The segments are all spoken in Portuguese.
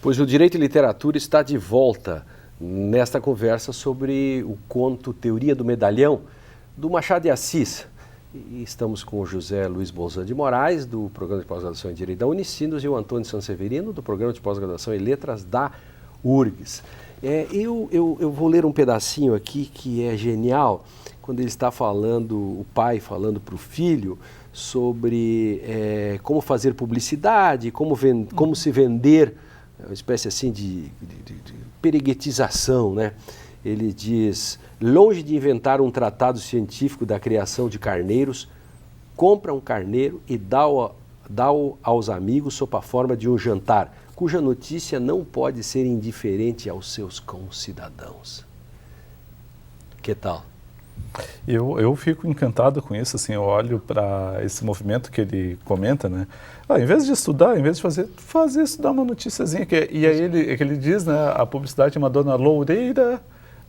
Pois o Direito e Literatura está de volta nesta conversa sobre o conto Teoria do Medalhão, do Machado de Assis. E estamos com o José Luiz Bolzan de Moraes, do Programa de Pós-Graduação em Direito da Unicinos, e o Antônio Sanseverino, do Programa de Pós-Graduação em Letras da URGS. Eu vou ler um pedacinho aqui que é genial, quando ele está falando, o pai falando para o filho, sobre como fazer publicidade, como se vender, uma espécie assim de periguetização, né? Ele diz: longe de inventar um tratado científico da criação de carneiros, compra um carneiro e dá-o aos amigos sob a forma de um jantar, cuja notícia não pode ser indiferente aos seus concidadãos. Que tal? Eu fico encantado com isso, assim, eu olho para esse movimento que ele comenta, né? Em vez de estudar, em vez de fazer estudar uma noticiazinha, e aí ele diz, né, a publicidade é uma dona loureira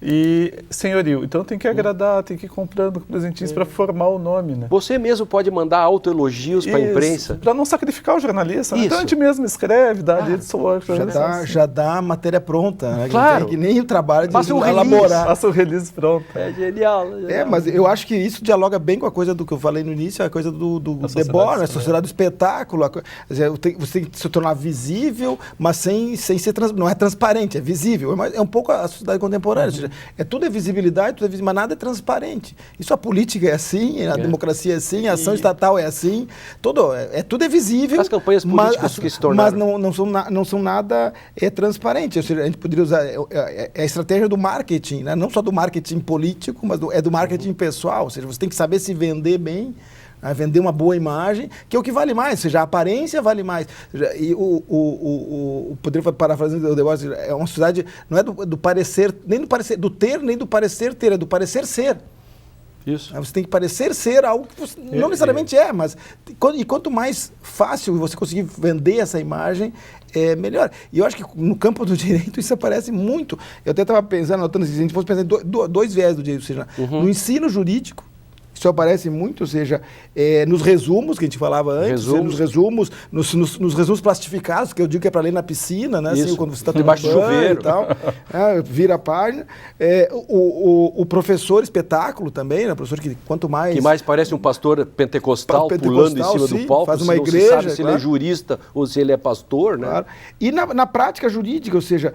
e senhoril, então tem que agradar, tem que ir comprando presentinhos para formar o nome, né? Você mesmo pode mandar autoelogios para a imprensa. Para não sacrificar o jornalista, né? Então a gente mesmo escreve, dá edição. Já dá a matéria pronta, né? Claro. Que nem o trabalho de elaborar. Passa o release pronto. É genial. Mas eu acho que isso dialoga bem com a coisa do que eu falei no início, a coisa do deboche, a sociedade do espetáculo. Você tem que se tornar visível, mas sem ser não é transparente, é visível. É um pouco a sociedade contemporânea. Ou seja, tudo é visibilidade, mas nada é transparente. Isso a política é assim, a democracia é assim, a ação estatal é assim, tudo é visível. As campanhas políticas que se tornaram. Mas não são nada transparente. Ou seja, a gente poderia usar a estratégia do marketing, né? Não só do marketing político, mas do marketing pessoal. Ou seja, você tem que saber se vender bem, vender uma boa imagem, que é o que vale mais, ou seja, a aparência vale mais. E poderia parafraseando o debate, é uma sociedade, não é do parecer, nem do parecer, do ter, nem do parecer ter, é do parecer ser. Isso. Você tem que parecer ser algo que você não necessariamente mas quanto mais fácil você conseguir vender essa imagem, é melhor. E eu acho que no campo do direito isso aparece muito. Eu até estava pensando, notando, se a gente fosse pensar em dois viés do direito, ou seja, no ensino jurídico, isso aparece muito, ou seja, nos resumos que a gente falava antes, nos resumos plastificados, que eu digo que é para ler na piscina, né? Assim, quando você está debaixo do chuveiro e tal, vira a página. O professor espetáculo também, né? O professor que quanto mais... Que mais parece um pastor pentecostal pulando em cima do palco, faz uma igreja, igreja, não se sabe se ele é jurista ou se ele é pastor, né? Claro. E na prática jurídica, ou seja,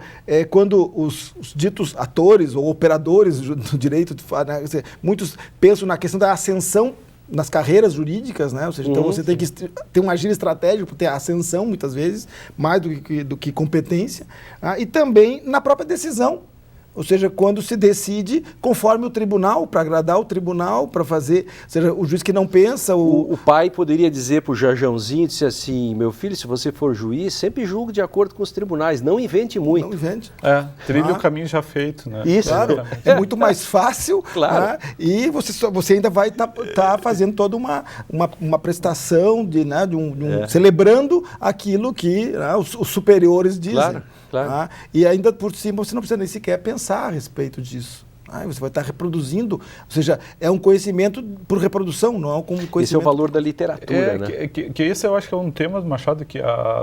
quando os ditos atores ou operadores do direito, né? Muitos pensam na questão da ascensão nas carreiras jurídicas, né? Ou seja, então você tem que ter um agir estratégico para ter ascensão, muitas vezes, mais do que competência, e também na própria decisão. Ou seja, quando se decide conforme o tribunal, para agradar o tribunal, para fazer... Ou seja, o juiz que não pensa... O pai poderia dizer para o Jajãozinho, disse assim: meu filho, se você for juiz, sempre julgue de acordo com os tribunais, não invente muito. Não invente. Trilhe o caminho já feito, né? Isso, claro. É muito mais fácil, claro. Né? E você ainda vai tá fazendo toda uma prestação, celebrando aquilo que os superiores dizem. Claro. Claro. E ainda por cima você não precisa nem sequer pensar a respeito disso. Você vai estar reproduzindo, ou seja, é um conhecimento por reprodução, não é um conhecimento... Esse é o valor da literatura, né? Que esse eu acho que é um tema do Machado que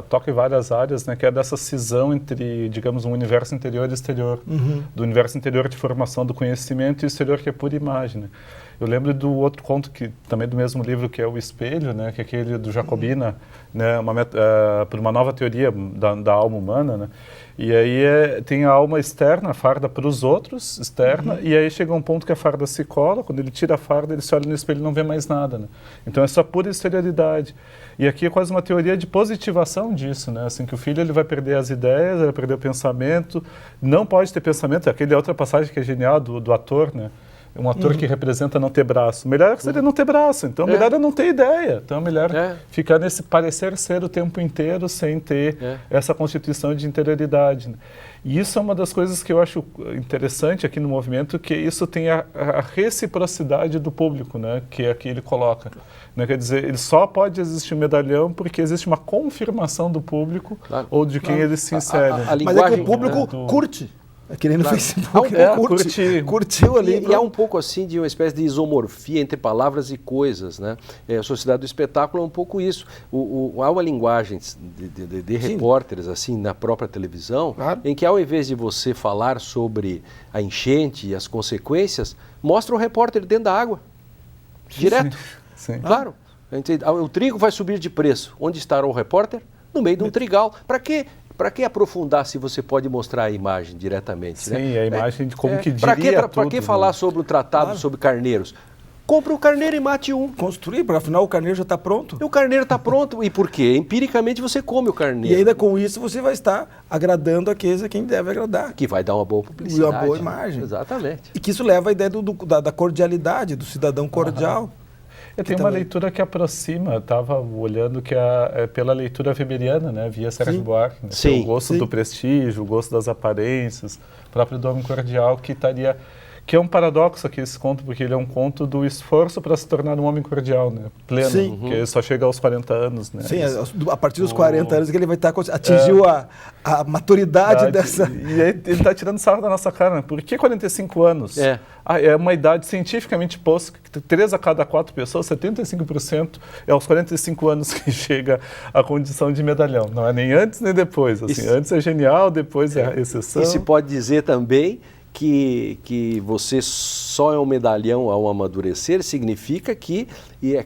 toca em várias áreas, né? Que é dessa cisão entre, digamos, um universo interior e exterior. Do universo interior de formação do conhecimento e o exterior que é pura imagem, né? Eu lembro do outro conto, também do mesmo livro, que é O Espelho, né? Que é aquele do Jacobina, né? Por uma nova teoria da alma humana, né? E aí tem a alma externa, a farda para os outros, externa, e aí chega um ponto que a farda se cola, quando ele tira a farda, ele se olha no espelho e não vê mais nada, né? Então é só pura exterioridade. E aqui é quase uma teoria de positivação disso, né? Assim, que o filho ele vai perder as ideias, ele vai perder o pensamento, não pode ter pensamento, aquela outra passagem que é genial do ator, né? Um ator que representa não ter braço. Melhor seria não ter braço, então melhor é não ter ideia. Então é melhor ficar nesse parecer ser o tempo inteiro sem ter essa constituição de interioridade. Né? E isso é uma das coisas que eu acho interessante aqui no movimento, que isso tem a reciprocidade do público, né? Que aqui ele coloca. Né? Quer dizer, ele só pode existir um medalhão porque existe uma confirmação do público ou de quem ele se insere. Mas é que o público curte. É que nem no Claro. Facebook, curtiu ali. E há um pouco assim de uma espécie de isomorfia entre palavras e coisas, né? A sociedade do espetáculo é um pouco isso. Há uma linguagem de repórteres assim na própria televisão, Claro. em que ao invés de você falar sobre a enchente e as consequências, mostra o repórter dentro da água, direto. Sim. Claro. O trigo vai subir de preço. Onde estará o repórter? No meio de um trigal. Para que aprofundar se você pode mostrar a imagem diretamente? Sim, né? a imagem de como que diria Para que falar né? sobre o tratado sobre carneiros? Compre um carneiro e mate um. Construir, para afinal o carneiro já está pronto. E o carneiro está pronto. E por quê? Empiricamente você come o carneiro. E ainda com isso você vai estar agradando aqueles a quem deve agradar. Que vai dar uma boa publicidade. E uma boa imagem. Exatamente. E que isso leva à ideia da cordialidade, do cidadão cordial. Eu tenho uma leitura que aproxima, estava olhando que é pela leitura weberiana, né, via Sérgio Buarque, né, Sim. o gosto do prestígio, o gosto das aparências, o próprio do homem cordial, que é um paradoxo aqui esse conto, porque ele é um conto do esforço para se tornar um homem cordial, né, pleno, Sim. que ele só chega aos 40 anos. Né, Sim, a partir dos 40 anos que ele vai estar atingiu a maturidade dessa... E aí ele está tirando sarro da nossa cara, né? Por que 45 anos? É uma idade cientificamente posta que 3 a cada 4 pessoas, 75%, é aos 45 anos que chega a condição de medalhão. Não é nem antes nem depois. Assim, antes é genial, depois é a exceção. E se pode dizer também que você só é um medalhão ao amadurecer, significa que é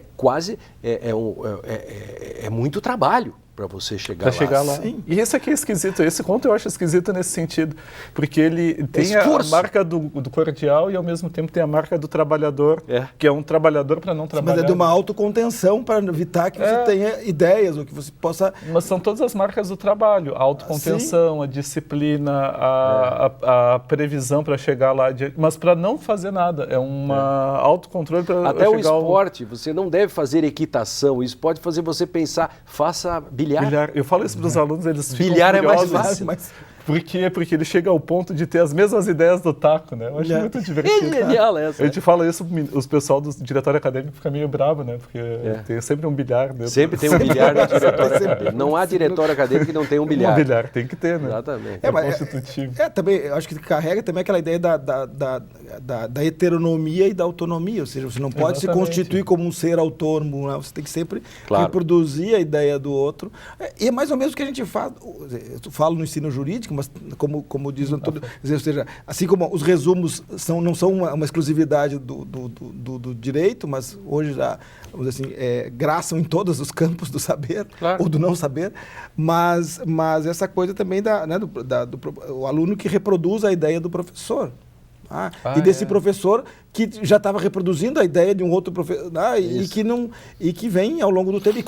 muito trabalho para você chegar lá. Sim. E esse aqui é esquisito. Esse conto eu acho esquisito nesse sentido, porque ele tem a marca do cordial e ao mesmo tempo tem a marca do trabalhador, que é um trabalhador para não trabalhar. Mas é de uma autocontenção para evitar que você tenha ideias ou que você possa... Mas são todas as marcas do trabalho. A autocontenção, a disciplina, a previsão para chegar lá. Mas para não fazer nada. É uma autocontrole para chegar... Até o esporte, você não deve fazer equitação. Isso pode fazer você pensar, faça bilhar. Eu falo isso para os alunos, eles ficam bilhar curiosos. É mais fácil. Por quê? Porque ele chega ao ponto de ter as mesmas ideias do taco, né? Eu acho muito divertido. É genial essa. A gente fala isso, os pessoal do diretório acadêmico fica meio bravo, né? Porque tem sempre um bilhar dentro. Sempre tem um bilhar no diretório acadêmico. Não há diretório acadêmico que não tenha um bilhar. Um bilhar, tem que ter, né? Exatamente. Constitutivo. Também, eu acho que carrega também aquela ideia da heteronomia e da autonomia, ou seja, você não pode se constituir como um ser autônomo, né? Você tem que sempre reproduzir a ideia do outro. E é mais ou menos o que a gente faz, eu falo no ensino jurídico, mas como diz o Antônio, ou seja, assim como os resumos não são uma exclusividade do direito, mas hoje já, vamos dizer assim, graçam em todos os campos do saber ou do não saber, mas essa coisa também do aluno que reproduz a ideia do professor. E desse professor que já estava reproduzindo a ideia de um outro professor e que vem ao longo do tempo.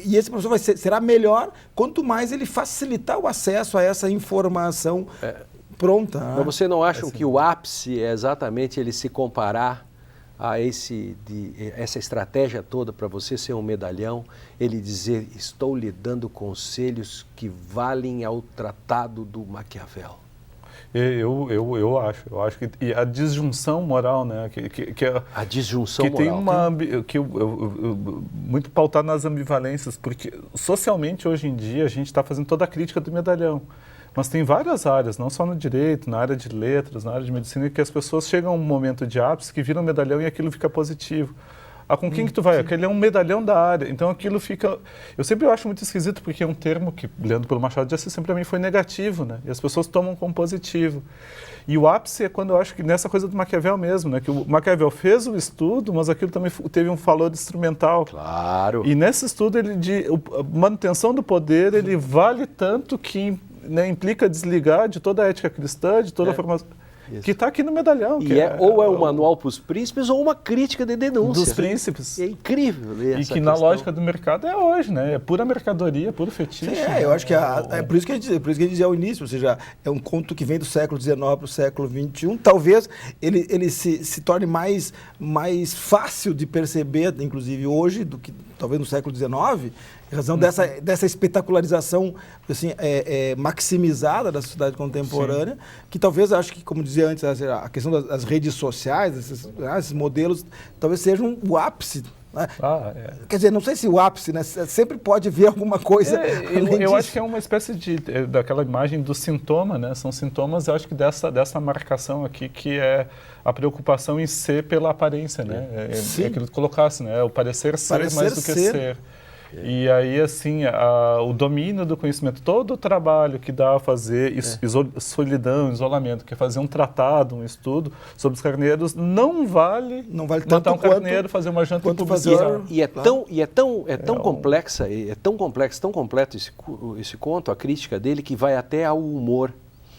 E esse professor será melhor quanto mais ele facilitar o acesso a essa informação pronta. Mas você não acha que o ápice é exatamente ele se comparar a essa estratégia toda para você ser um medalhão, ele dizer, estou lhe dando conselhos que valem ao tratado do Maquiavel? Eu acho que e a disjunção moral, né, a disjunção que moral tem muito pautado nas ambivalências, porque socialmente hoje em dia a gente está fazendo toda a crítica do medalhão, mas tem várias áreas, não só no direito, na área de letras, na área de medicina, que as pessoas chegam a um momento de ápice que viram um medalhão e aquilo fica positivo. Com quem que tu vai? Aquele é um medalhão da área. Então aquilo fica... Eu sempre acho muito esquisito, porque é um termo que, lendo pelo Machado de Assis, sempre para mim foi negativo, né? E as pessoas tomam como positivo. E o ápice é quando eu acho que nessa coisa do Maquiavel mesmo, né? Que o Maquiavel fez o estudo, mas aquilo também teve um valor instrumental. Claro. E nesse estudo, a manutenção do poder, ele vale tanto que, né, implica desligar de toda a ética cristã, de toda a formação... Isso. Que está aqui no medalhão. E ou é um manual para os príncipes ou uma crítica de denúncia. Dos príncipes. É incrível ler essa que na lógica do mercado é hoje, né? É pura mercadoria, puro fetiche. Eu acho que é por isso que a gente dizia ao início, ou seja, é um conto que vem do século XIX para o século XXI. Talvez ele se torne mais fácil de perceber, inclusive hoje, do que talvez no século XIX, em razão dessa espetacularização assim, maximizada da sociedade contemporânea, que talvez, acho que, como dizia antes, a questão das redes sociais, esses modelos, talvez sejam o ápice Né? Quer dizer, não sei se o ápice, né? Sempre pode ver alguma coisa. Eu acho que é uma espécie daquela imagem do sintoma, né? São sintomas, eu acho que dessa marcação aqui, que é a preocupação em ser pela aparência, né? É aquilo que colocasse, né? O parecer ser mais do que ser. E aí, assim, o domínio do conhecimento, todo o trabalho que dá a fazer, solidão, isolamento, que é fazer um tratado, um estudo sobre os carneiros, não vale matar um carneiro, fazer uma janta e publicar. É tão complexa, tão completo esse conto, a crítica dele, que vai até ao humor,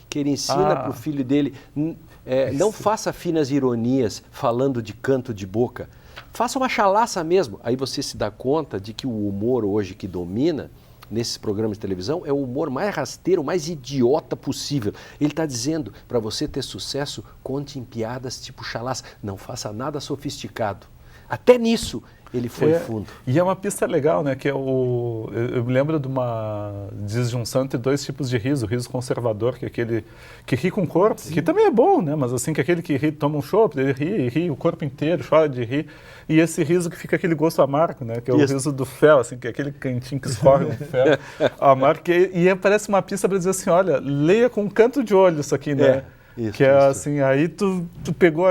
que ele ensina para o filho dele, não faça finas ironias falando de canto de boca. Faça uma chalaça mesmo. Aí você se dá conta de que o humor hoje que domina nesses programas de televisão é o humor mais rasteiro, mais idiota possível. Ele está dizendo, para você ter sucesso, conte em piadas tipo chalaça. Não faça nada sofisticado. Até nisso ele foi fundo. E é uma pista legal, né? Que eu me lembro de uma disjunção entre dois tipos de riso. O riso conservador, que é aquele que ri com o corpo, que também é bom, né? Mas assim, que é aquele que ri, toma um chopp, ele ri o corpo inteiro, chora de rir. E esse riso que fica aquele gosto amargo, né? Que é o riso do fel, assim, que é aquele cantinho que escorre um fel amargo. E parece uma pista para dizer assim, olha, leia com um canto de olho isso aqui, né? Assim, aí tu pegou,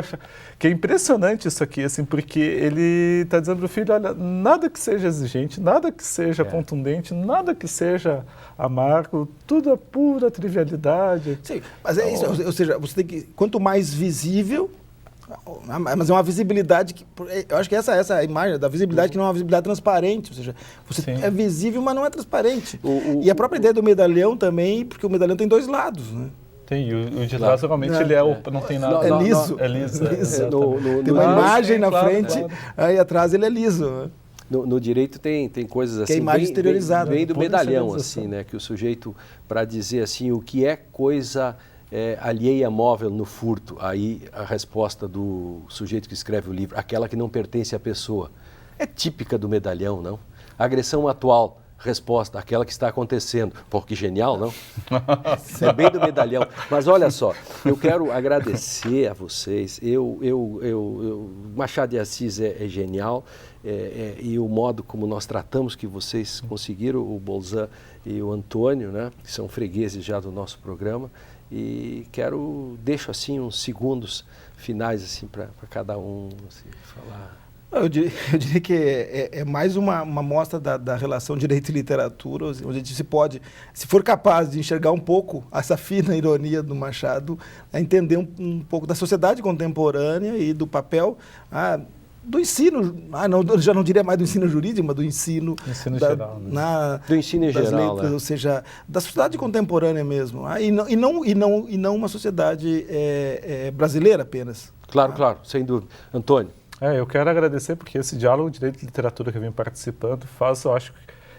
que é impressionante isso aqui, assim, porque ele está dizendo para o filho, olha, nada que seja exigente, nada que seja contundente, nada que seja amargo, tudo é pura trivialidade. Sim, mas é isso, ou seja, você tem que, quanto mais visível, mas é uma visibilidade que, eu acho que essa imagem da visibilidade que não é uma visibilidade transparente, ou seja, você é visível, mas não é transparente. E a própria ideia do medalhão também, porque o medalhão tem dois lados, né? Tem, o de trás realmente ele não tem nada. É liso. É liso. Tem uma imagem na frente, aí atrás ele é liso. No direito tem coisas assim, que é imagem exteriorizada, bem do medalhão, assim, né? Que o sujeito, para dizer assim, o que é coisa alheia móvel no furto, aí a resposta do sujeito que escreve o livro, aquela que não pertence à pessoa, é típica do medalhão, não? A agressão atual, resposta, aquela que está acontecendo. Pô, que genial, não? É bem do medalhão. Mas olha só, eu quero agradecer a vocês. Machado de Assis é genial, e o modo como nós tratamos, que vocês conseguiram, o Bolzan e o Antônio, né, que são fregueses já do nosso programa, e deixo assim uns segundos finais assim para cada um assim, falar. Eu diria que é mais uma mostra da relação direito e literatura, onde a gente se for capaz de enxergar um pouco essa fina ironia do Machado, a entender um pouco da sociedade contemporânea e do papel do ensino, já não diria mais do ensino jurídico, mas do ensino geral, né? Do ensino em geral, letras, ou seja, da sociedade contemporânea mesmo, e não uma sociedade brasileira apenas. Claro, sem dúvida. Antônio? Eu quero agradecer porque esse diálogo de direito e literatura que eu venho participando faz, eu acho,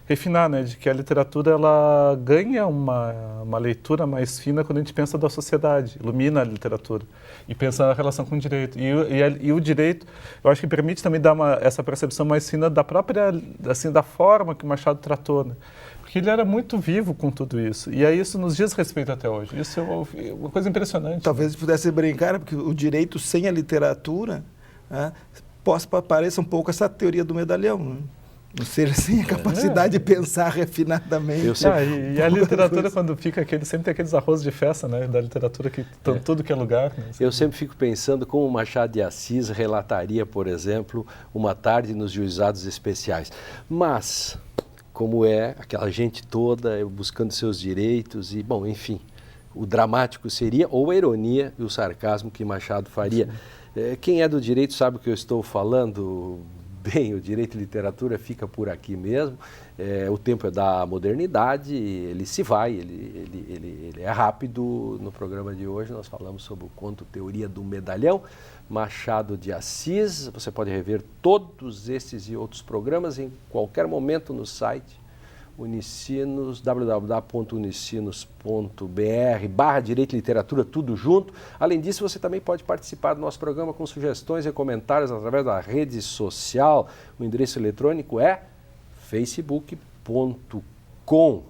refinar, né, de que a literatura ela ganha uma leitura mais fina quando a gente pensa da sociedade, ilumina a literatura e pensa na relação com o direito. E o direito, eu acho que permite também dar essa percepção mais fina da própria, assim, da forma que o Machado tratou, né? Porque ele era muito vivo com tudo isso. E aí isso nos diz respeito até hoje. Isso é uma coisa impressionante. Talvez pudesse brincar, porque o direito sem a literatura pareça um pouco essa teoria do medalhão, né? Ou seja, sem a capacidade de pensar refinadamente. E a literatura, quando fica sempre tem aqueles arroz de festa, né, da literatura que estão tudo que é lugar. Né? Eu sempre fico pensando como Machado de Assis relataria, por exemplo, uma tarde nos juizados especiais. Mas, como aquela gente toda buscando seus direitos e, bom, enfim, o dramático seria ou a ironia e o sarcasmo que Machado faria. Quem é do direito sabe o que eu estou falando. Bem, o direito e literatura fica por aqui mesmo. O tempo é da modernidade, ele se vai, ele é rápido. No programa de hoje nós falamos sobre o conto Teoria do Medalhão, Machado de Assis. Você pode rever todos esses e outros programas em qualquer momento no site Unicinos, www.unicinos.br/direito e literatura, tudo junto. Além disso, você também pode participar do nosso programa com sugestões e comentários através da rede social. O endereço eletrônico é facebook.com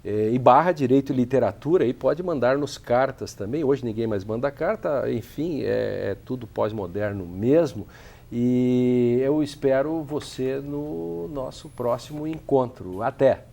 e /direito e literatura, e pode mandar-nos cartas também. Hoje ninguém mais manda carta, enfim, é tudo pós-moderno mesmo. E eu espero você no nosso próximo encontro. Até!